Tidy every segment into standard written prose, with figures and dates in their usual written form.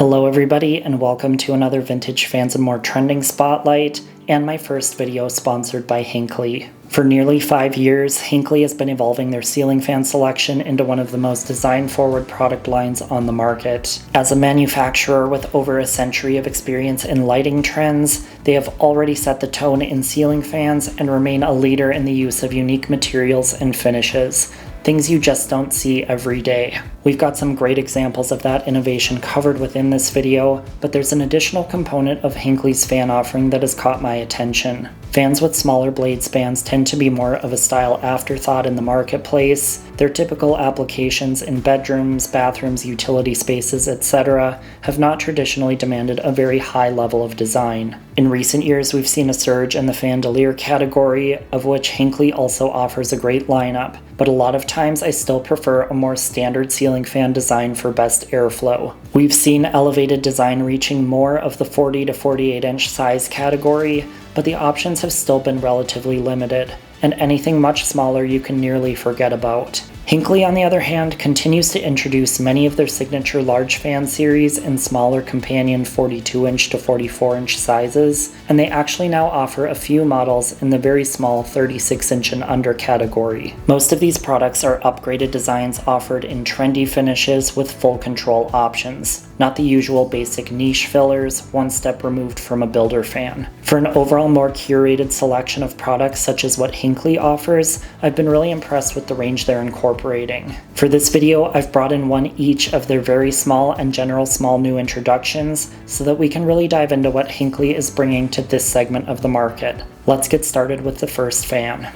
Hello everybody, and welcome to another Vintage Fans and More Trending Spotlight, and my first video sponsored by Hinkley. For nearly 5 years, Hinkley has been evolving their ceiling fan selection into one of the most design-forward product lines on the market. As a manufacturer with over a century of experience in lighting trends, they have already set the tone in ceiling fans and remain a leader in the use of unique materials and finishes. Things you just don't see every day. We've got some great examples of that innovation covered within this video, but there's an additional component of Hinkley's fan offering that has caught my attention. Fans with smaller blade spans tend to be more of a style afterthought in the marketplace. Their typical applications in bedrooms, bathrooms, utility spaces, etc. have not traditionally demanded a very high level of design. In recent years, we've seen a surge in the fandelier category, of which Hinkley also offers a great lineup, but a lot of times I still prefer a more standard ceiling fan design for best airflow. We've seen elevated design reaching more of the 40 to 48 inch size category, but the options have still been relatively limited, and anything much smaller you can nearly forget about. Hinkley, on the other hand, continues to introduce many of their signature large fan series in smaller companion 42 inch to 44 inch sizes, and they actually now offer a few models in the very small 36 inch and under category. Most of these products are upgraded designs offered in trendy finishes with full control options, not the usual basic niche fillers, one step removed from a builder fan. For an overall more curated selection of products such as what Hinkley offers, I've been really impressed with the range they're incorporating. For this video, I've brought in one each of their very small and general small new introductions so that we can really dive into what Hinkley is bringing to this segment of the market. Let's get started with the first fan.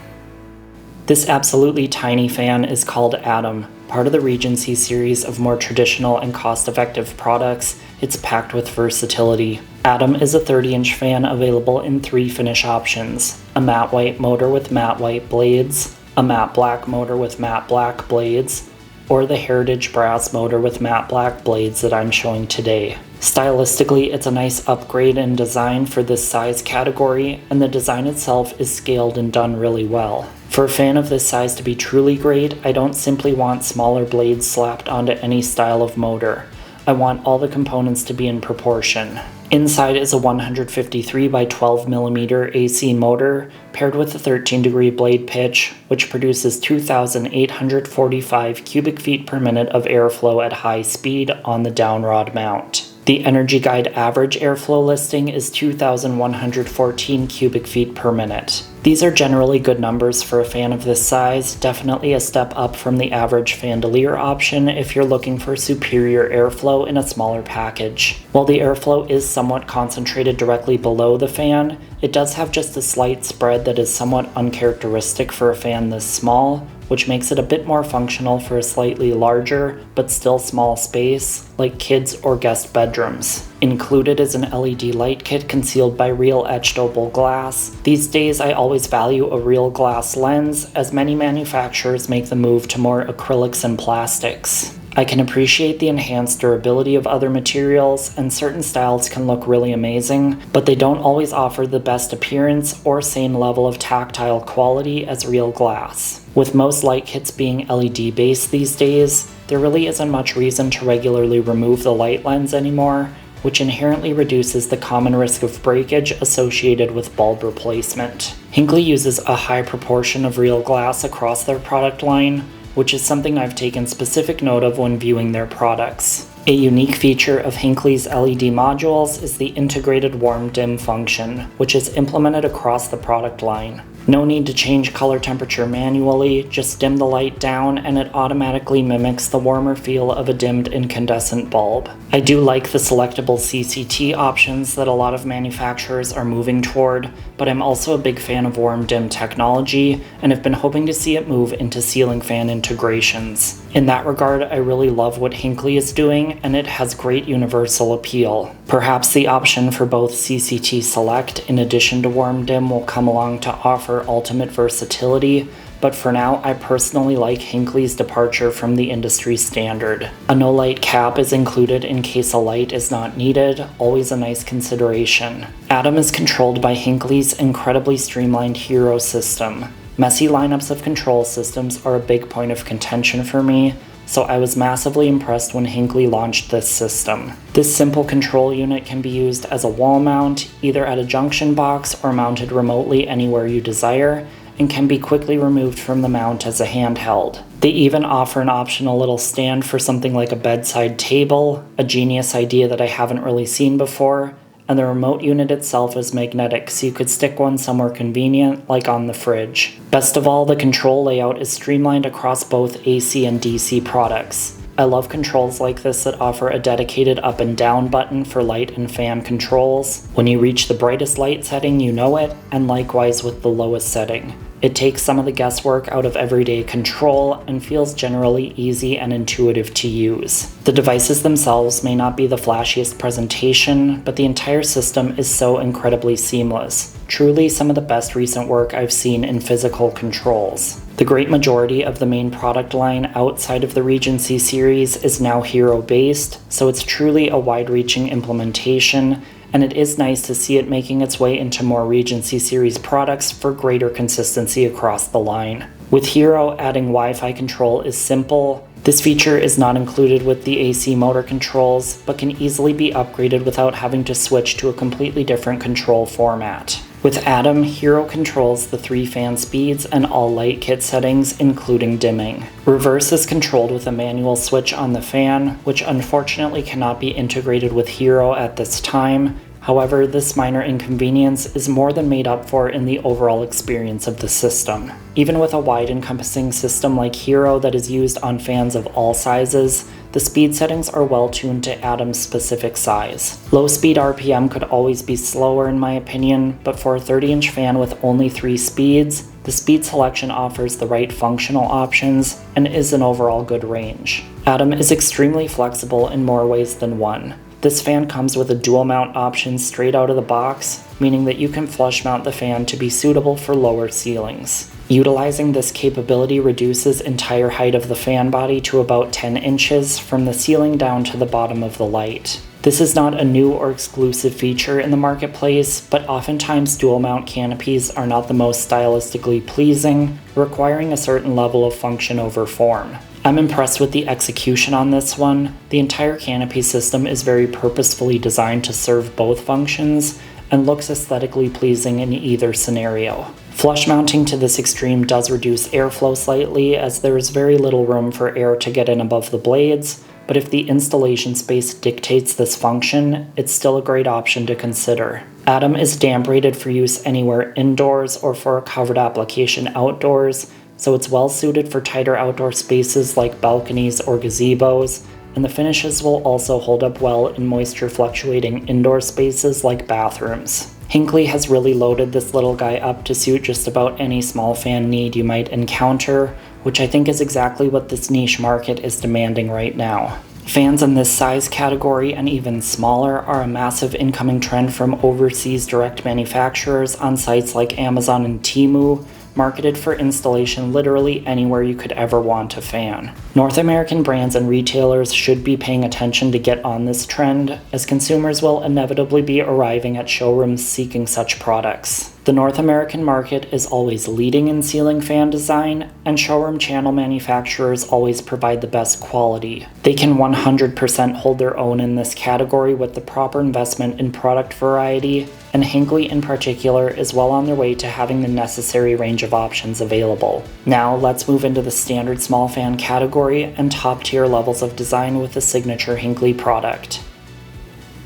This absolutely tiny fan is called Atom. Part of the Regency series of more traditional and cost-effective products, it's packed with versatility. Atom is a 30-inch fan available in 3 finish options: a matte white motor with matte white blades, a matte black motor with matte black blades, or the Heritage brass motor with matte black blades that I'm showing today. Stylistically, it's a nice upgrade in design for this size category, and the design itself is scaled and done really well. For a fan of this size to be truly great, I don't simply want smaller blades slapped onto any style of motor. I want all the components to be in proportion. Inside is a 153 by 12 millimeter AC motor paired with a 13-degree blade pitch, which produces 2,845 cubic feet per minute of airflow at high speed on the downrod mount. The Energy Guide average airflow listing is 2,114 cubic feet per minute. These are generally good numbers for a fan of this size, definitely a step up from the average fandelier option if you're looking for superior airflow in a smaller package. While the airflow is somewhat concentrated directly below the fan, it does have just a slight spread that is somewhat uncharacteristic for a fan this small, which makes it a bit more functional for a slightly larger, but still small space, like kids' or guest bedrooms. Included is an LED light kit concealed by real etched opal glass. These days I always value a real glass lens, as many manufacturers make the move to more acrylics and plastics. I can appreciate the enhanced durability of other materials, and certain styles can look really amazing, but they don't always offer the best appearance or same level of tactile quality as real glass. With most light kits being LED based these days, there really isn't much reason to regularly remove the light lens anymore, which inherently reduces the common risk of breakage associated with bulb replacement. Hinkley uses a high proportion of real glass across their product line, which is something I've taken specific note of when viewing their products. A unique feature of Hinkley's LED modules is the integrated warm dim function, which is implemented across the product line. No need to change color temperature manually, just dim the light down and it automatically mimics the warmer feel of a dimmed incandescent bulb. I do like the selectable CCT options that a lot of manufacturers are moving toward, but I'm also a big fan of warm dim technology and have been hoping to see it move into ceiling fan integrations. In that regard, I really love what Hinkley is doing, and it has great universal appeal. Perhaps the option for both CCT Select in addition to warm dim will come along to offer ultimate versatility, but for now I personally like Hinkley's departure from the industry standard. A no light cap is included in case a light is not needed, always a nice consideration. Atom is controlled by Hinkley's incredibly streamlined Hero system. Messy lineups of control systems are a big point of contention for me, so I was massively impressed when Hinkley launched this system. This simple control unit can be used as a wall mount, either at a junction box or mounted remotely anywhere you desire, and can be quickly removed from the mount as a handheld. They even offer an optional little stand for something like a bedside table, a genius idea that I haven't really seen before, and the remote unit itself is magnetic, so you could stick one somewhere convenient, like on the fridge. Best of all, the control layout is streamlined across both AC and DC products. I love controls like this that offer a dedicated up and down button for light and fan controls. When you reach the brightest light setting, you know it, and likewise with the lowest setting. It takes some of the guesswork out of everyday control and feels generally easy and intuitive to use. The devices themselves may not be the flashiest presentation, but the entire system is so incredibly seamless. Truly some of the best recent work I've seen in physical controls. The great majority of the main product line outside of the Regency series is now Hero-based, so it's truly a wide-reaching implementation, and it is nice to see it making its way into more Regency series products for greater consistency across the line. With Hero, adding Wi-Fi control is simple. This feature is not included with the AC motor controls, but can easily be upgraded without having to switch to a completely different control format. With Atom, Hero controls the 3 fan speeds and all light kit settings, including dimming. Reverse is controlled with a manual switch on the fan, which unfortunately cannot be integrated with Hero at this time. However, this minor inconvenience is more than made up for in the overall experience of the system. Even with a wide encompassing system like Hero that is used on fans of all sizes, the speed settings are well tuned to Atom's specific size. Low speed RPM could always be slower in my opinion, but for a 30-inch fan with only 3 speeds, the speed selection offers the right functional options and is an overall good range. Atom is extremely flexible in more ways than one. This fan comes with a dual mount option straight out of the box, meaning that you can flush mount the fan to be suitable for lower ceilings. Utilizing this capability reduces entire height of the fan body to about 10 inches from the ceiling down to the bottom of the light. This is not a new or exclusive feature in the marketplace, but oftentimes dual mount canopies are not the most stylistically pleasing, requiring a certain level of function over form. I'm impressed with the execution on this one. The entire canopy system is very purposefully designed to serve both functions and looks aesthetically pleasing in either scenario. Flush mounting to this extreme does reduce airflow slightly, as there is very little room for air to get in above the blades, but if the installation space dictates this function, it's still a great option to consider. Atom is damp rated for use anywhere indoors or for a covered application outdoors, so it's well suited for tighter outdoor spaces like balconies or gazebos, and the finishes will also hold up well in moisture fluctuating indoor spaces like bathrooms. Hinkley has really loaded this little guy up to suit just about any small fan need you might encounter, which I think is exactly what this niche market is demanding right now. Fans in this size category and even smaller are a massive incoming trend from overseas direct manufacturers on sites like Amazon and Temu, marketed for installation literally anywhere you could ever want a fan. North American brands and retailers should be paying attention to get on this trend, as consumers will inevitably be arriving at showrooms seeking such products. The North American market is always leading in ceiling fan design, and showroom channel manufacturers always provide the best quality. They can 100% hold their own in this category with the proper investment in product variety, and Hinkley in particular is well on their way to having the necessary range of options available. Now let's move into the standard small fan category and top tier levels of design with the signature Hinkley product.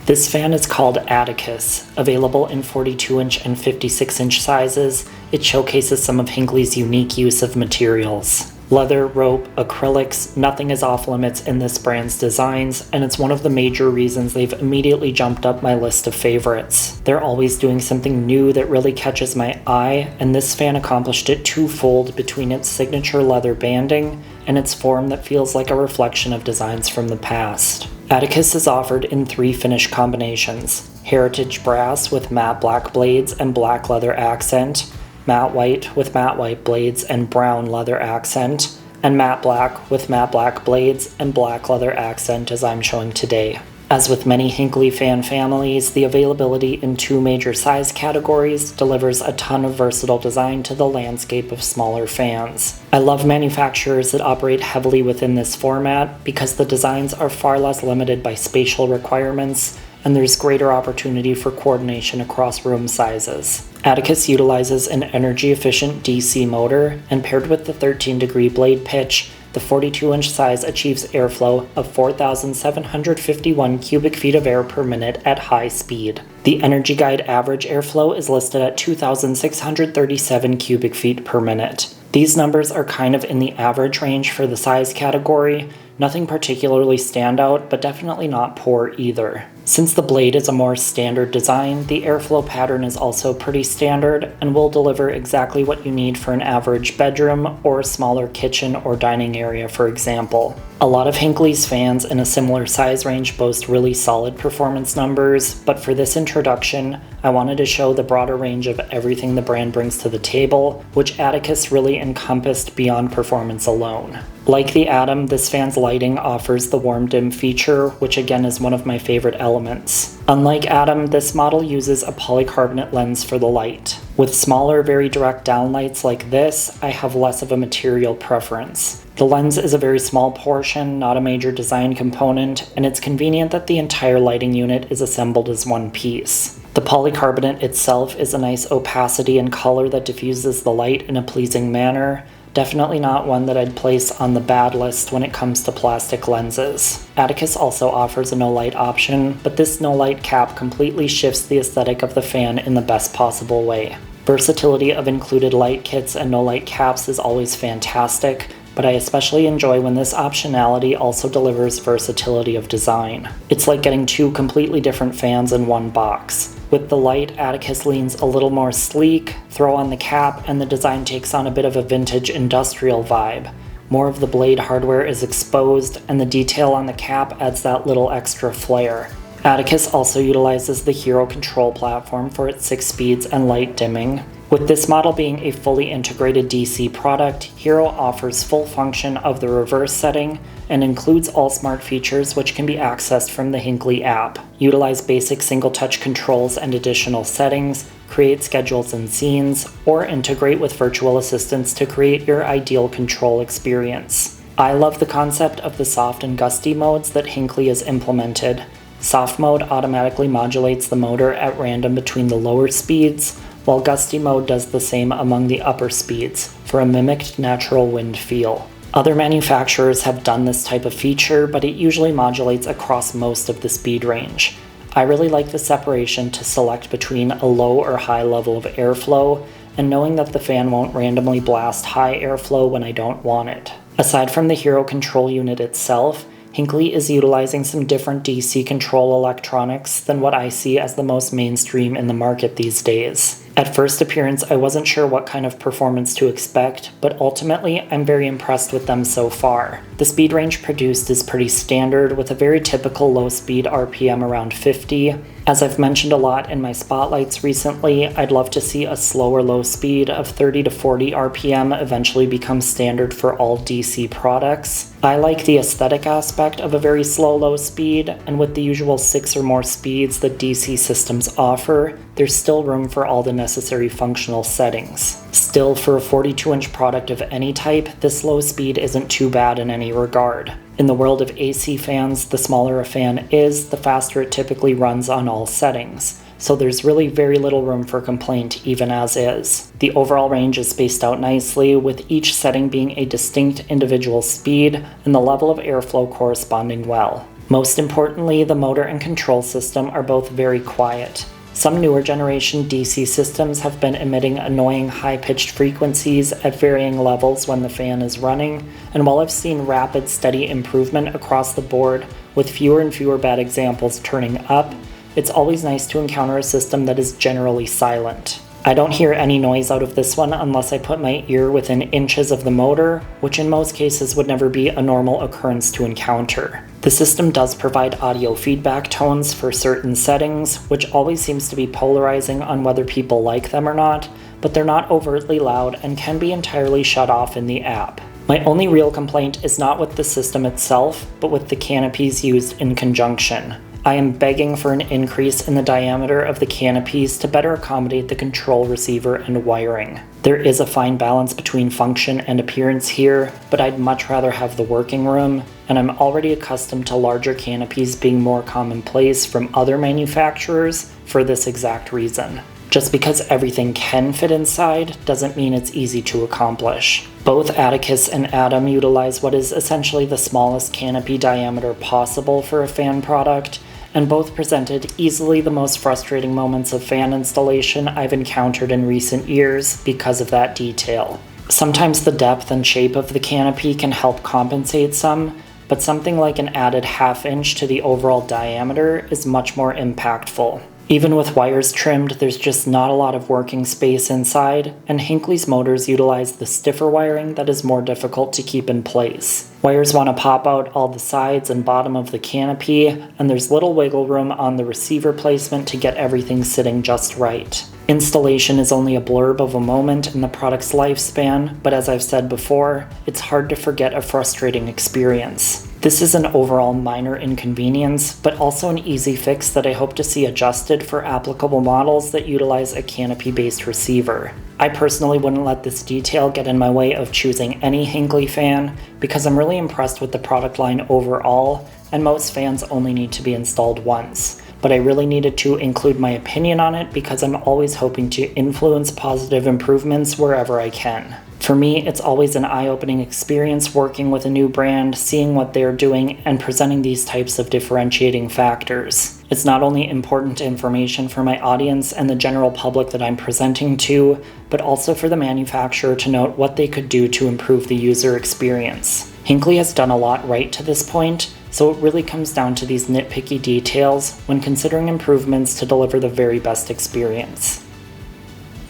This fan is called Atticus. Available in 42-inch and 56-inch sizes, it showcases some of Hinkley's unique use of materials. Leather, rope, acrylics, nothing is off limits in this brand's designs, and it's one of the major reasons they've immediately jumped up my list of favorites. They're always doing something new that really catches my eye, and this fan accomplished it twofold between its signature leather banding and its form that feels like a reflection of designs from the past. Atticus is offered in 3 finish combinations: heritage brass with matte black blades and black leather accent, matte white with matte white blades and brown leather accent, and matte black with matte black blades and black leather accent as I'm showing today. As with many Hinkley fan families, the availability in two major size categories delivers a ton of versatile design to the landscape of smaller fans. I love manufacturers that operate heavily within this format because the designs are far less limited by spatial requirements, and there's greater opportunity for coordination across room sizes. Atticus utilizes an energy-efficient DC motor, and paired with the 13-degree blade pitch, the 42-inch size achieves airflow of 4,751 cubic feet of air per minute at high speed. The Energy Guide average airflow is listed at 2,637 cubic feet per minute. These numbers are kind of in the average range for the size category, nothing particularly standout, but definitely not poor either. Since the blade is a more standard design, the airflow pattern is also pretty standard and will deliver exactly what you need for an average bedroom or a smaller kitchen or dining area, for example. A lot of Hinkley's fans in a similar size range boast really solid performance numbers, but for this introduction, I wanted to show the broader range of everything the brand brings to the table, which Atticus really encompassed beyond performance alone. Like the Atom, this fan's lighting offers the warm dim feature, which again is one of my favorite elements. Unlike Atom, this model uses a polycarbonate lens for the light. With smaller, very direct downlights like this, I have less of a material preference. The lens is a very small portion, not a major design component, and it's convenient that the entire lighting unit is assembled as one piece. The polycarbonate itself is a nice opacity and color that diffuses the light in a pleasing manner. Definitely not one that I'd place on the bad list when it comes to plastic lenses. Atticus also offers a no-light option, but this no-light cap completely shifts the aesthetic of the fan in the best possible way. Versatility of included light kits and no-light caps is always fantastic, but I especially enjoy when this optionality also delivers versatility of design. It's like getting two completely different fans in one box. With the light, Atticus leans a little more sleek, throw on the cap, and the design takes on a bit of a vintage industrial vibe. More of the blade hardware is exposed, and the detail on the cap adds that little extra flair. Atticus also utilizes the Hero control platform for its 6 speeds and light dimming. With this model being a fully integrated DC product, Hero offers full function of the reverse setting and includes all smart features which can be accessed from the Hinkley app. Utilize basic single-touch controls and additional settings, create schedules and scenes, or integrate with virtual assistants to create your ideal control experience. I love the concept of the soft and gusty modes that Hinkley has implemented. Soft mode automatically modulates the motor at random between the lower speeds, while gusty mode does the same among the upper speeds for a mimicked natural wind feel. Other manufacturers have done this type of feature, but it usually modulates across most of the speed range. I really like the separation to select between a low or high level of airflow, and knowing that the fan won't randomly blast high airflow when I don't want it. Aside from the Hero control unit itself, Hinkley is utilizing some different DC control electronics than what I see as the most mainstream in the market these days. At first appearance, I wasn't sure what kind of performance to expect, but ultimately, I'm very impressed with them so far. The speed range produced is pretty standard, with a very typical low speed RPM around 50. As I've mentioned a lot in my spotlights recently, I'd love to see a slower low speed of 30 to 40 RPM eventually become standard for all DC products. I like the aesthetic aspect of a very slow low speed, and with the usual 6 or more speeds that DC systems offer, there's still room for all the necessary functional settings. Still, for a 42-inch product of any type, this low speed isn't too bad in any regard. In the world of AC fans, the smaller a fan is, the faster it typically runs on all settings, so there's really very little room for complaint even as is. The overall range is spaced out nicely, with each setting being a distinct individual speed and the level of airflow corresponding well. Most importantly, the motor and control system are both very quiet. Some newer generation DC systems have been emitting annoying high-pitched frequencies at varying levels when the fan is running, and while I've seen rapid, steady improvement across the board, with fewer and fewer bad examples turning up, it's always nice to encounter a system that is generally silent. I don't hear any noise out of this one unless I put my ear within inches of the motor, which in most cases would never be a normal occurrence to encounter. The system does provide audio feedback tones for certain settings, which always seems to be polarizing on whether people like them or not, but they're not overtly loud and can be entirely shut off in the app. My only real complaint is not with the system itself, but with the canopies used in conjunction. I am begging for an increase in the diameter of the canopies to better accommodate the control receiver and wiring. There is a fine balance between function and appearance here, but I'd much rather have the working room, and I'm already accustomed to larger canopies being more commonplace from other manufacturers for this exact reason. Just because everything can fit inside doesn't mean it's easy to accomplish. Both Atticus and Atom utilize what is essentially the smallest canopy diameter possible for a fan product, and both presented easily the most frustrating moments of fan installation I've encountered in recent years because of that detail. Sometimes the depth and shape of the canopy can help compensate some, but something like an added ½ inch to the overall diameter is much more impactful. Even with wires trimmed, there's just not a lot of working space inside, and Hinkley's motors utilize the stiffer wiring that is more difficult to keep in place. Wires want to pop out all the sides and bottom of the canopy, and there's little wiggle room on the receiver placement to get everything sitting just right. Installation is only a blurb of a moment in the product's lifespan, but as I've said before, it's hard to forget a frustrating experience. This is an overall minor inconvenience, but also an easy fix that I hope to see adjusted for applicable models that utilize a canopy-based receiver. I personally wouldn't let this detail get in my way of choosing any Hinkley fan because I'm really impressed with the product line overall, and most fans only need to be installed once. But I really needed to include my opinion on it because I'm always hoping to influence positive improvements wherever I can. For me, it's always an eye-opening experience working with a new brand, seeing what they're doing, and presenting these types of differentiating factors. It's not only important information for my audience and the general public that I'm presenting to, but also for the manufacturer to note what they could do to improve the user experience. Hinkley has done a lot right to this point, so it really comes down to these nitpicky details when considering improvements to deliver the very best experience.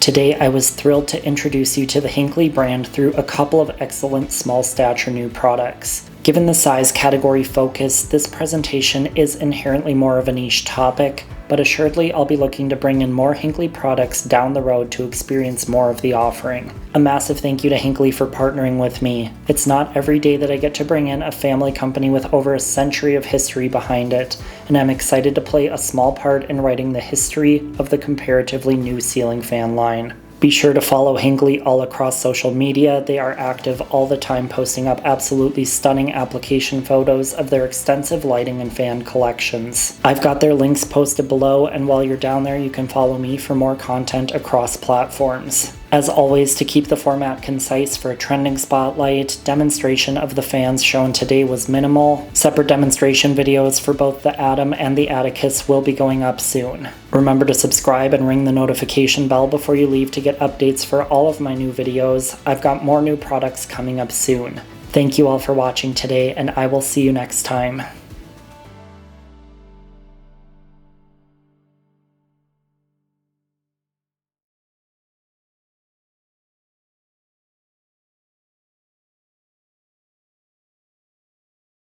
Today I was thrilled to introduce you to the Hinkley brand through a couple of excellent small stature new products. Given the size category focus, this presentation is inherently more of a niche topic, but assuredly I'll be looking to bring in more Hinkley products down the road to experience more of the offering. A massive thank you to Hinkley for partnering with me. It's not every day that I get to bring in a family company with over a century of history behind it, and I'm excited to play a small part in writing the history of the comparatively new ceiling fan line. Be sure to follow Hinkley all across social media. They are active all the time, posting up absolutely stunning application photos of their extensive lighting and fan collections. I've got their links posted below, and while you're down there you can follow me for more content across platforms. As always, to keep the format concise for a trending spotlight, demonstration of the fans shown today was minimal. Separate demonstration videos for both the Atom and the Atticus will be going up soon. Remember to subscribe and ring the notification bell before you leave to get updates for all of my new videos. I've got more new products coming up soon. Thank you all for watching today, and I will see you next time.